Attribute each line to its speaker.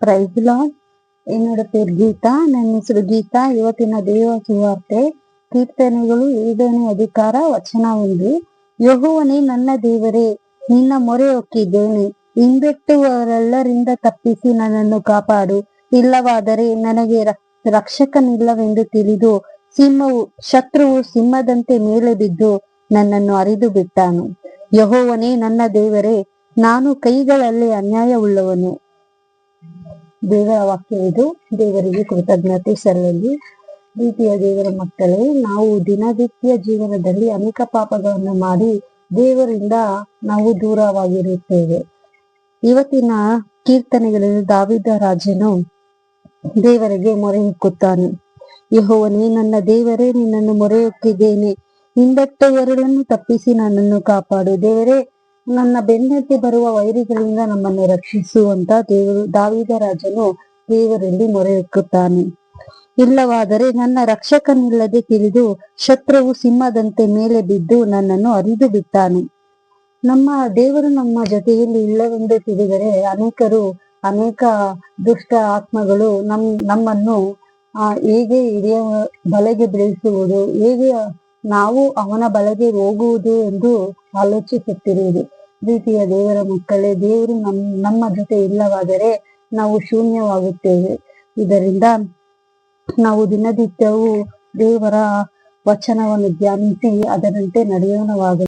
Speaker 1: Price lord. என்னோட பேர் ಗೀತಾ. ನನ್ನ ಹೆಸರು ಗೀತಾ. ಇವತ್ತಿನ ದೇವ ಸುವಾರ್ತೆ ಕೀರ್ತನೆಗಳು 5ನೇ ಅಧಿಕಾರ ವಚನ 1. ಯೆಹೋವನೇ ನನ್ನ ದೇವರೇ, ನಿನ್ನ ಮೊರೆ ಹೊಕ್ಕಿದ್ದೇನೆ. ಹಿಂದೆಟ್ಟುವವರೆಲ್ಲರಿಂದ ತಪ್ಪಿಸಿ ನನ್ನನ್ನು ಕಾಪಾಡು. ಇಲ್ಲವಾದರೆ ನನಗೆ ರಕ್ಷಕನಿಲ್ಲವೆಂದು ತಿಳಿದು ಶತ್ರುವು ಸಿಂಹದಂತೆ ಮೇಲೆ ಬಿದ್ದು ನನ್ನನ್ನು ಅರಿದು ಬಿಟ್ಟಾನು. ಯೆಹೋವನೇ ನನ್ನ ದೇವರೇ, ನಾನು ಕೈಗಳಲ್ಲಿ ಅನ್ಯಾಯವುಳ್ಳವನು. ದೇವರ ವಾಕ್ಯವಿದು. ದೇವರಿಗೆ ಕೃತಜ್ಞತೆ ಸಲ್ಲಲಿ. ಪ್ರೀತಿಯ ದೇವರ ಮಕ್ಕಳೇ, ನಾವು ದಿನನಿತ್ಯ ಜೀವನದಲ್ಲಿ ಅನೇಕ ಪಾಪಗಳನ್ನು ಮಾಡಿ ದೇವರಿಂದ ನಾವು ದೂರವಾಗಿರುತ್ತೇವೆ. ಇವತ್ತಿನ ಕೀರ್ತನೆಗಳಲ್ಲಿ ದಾವೀದ ರಾಜನು ದೇವರಿಗೆ ಮೊರೆ ಹೊಕ್ಕುತ್ತಾನೆ. ಯೆಹೋವನೇ ನನ್ನ ದೇವರೇ, ನಿನ್ನನ್ನು ಮೊರೆ ಹೊಕ್ಕಿದ್ದೇನೆ. ಹಿಂದಟ್ಟುವವರನ್ನು ತಪ್ಪಿಸಿ ನನ್ನನ್ನು ಕಾಪಾಡು. ದೇವರೇ, ನನ್ನ ಬೆನ್ನಟ್ಟಿ ಬರುವ ವೈರಿಗಳಿಂದ ನಮ್ಮನ್ನು ರಕ್ಷಿಸು ಅಂತ ದಾವೀದ ರಾಜನು ದೇವರಲ್ಲಿ ಮೊರೆ ಹೊಕ್ಕುತ್ತಾನೆ. ಇಲ್ಲವಾದರೆ ನನ್ನ ರಕ್ಷಕನಿಲ್ಲದೆ ತಿಳಿದು ಶತ್ರುವು ಸಿಂಹದಂತೆ ಮೇಲೆ ಬಿದ್ದು ನನ್ನನ್ನು ಅರಿದು ಬಿಟ್ಟಾನು. ನಮ್ಮ ದೇವರು ನಮ್ಮ ಜೊತೆಯಲ್ಲಿ ಇಲ್ಲವೆಂದು ತಿಳಿದರೆ ಅನೇಕ ದುಷ್ಟ ಆತ್ಮಗಳು ನಮ್ಮನ್ನು ಹೇಗೆ ಬಲೆಗೆ ಬೀಳಿಸುವುದು, ಹೇಗೆ ನಾವು ಅವನ ಬಲೆಗೆ ಹೋಗುವುದು ಎಂದು ಆಲೋಚಿಸುತ್ತಿರುವುದು. ಪ್ರೀತಿಯ ದೇವರ ಮಕ್ಕಳೇ, ದೇವರು ನಮ್ಮ ಜೊತೆ ಇಲ್ಲವಾದರೆ ನಾವು ಶೂನ್ಯವಾಗುತ್ತೇವೆ. ಇದರಿಂದ ನಾವು ದಿನನಿತ್ಯವೂ ದೇವರ ವಚನವನ್ನು ಧ್ಯಾನಿಸಿ ಅದರಂತೆ ನಡೆಯೋಣವಾಗಲಿ.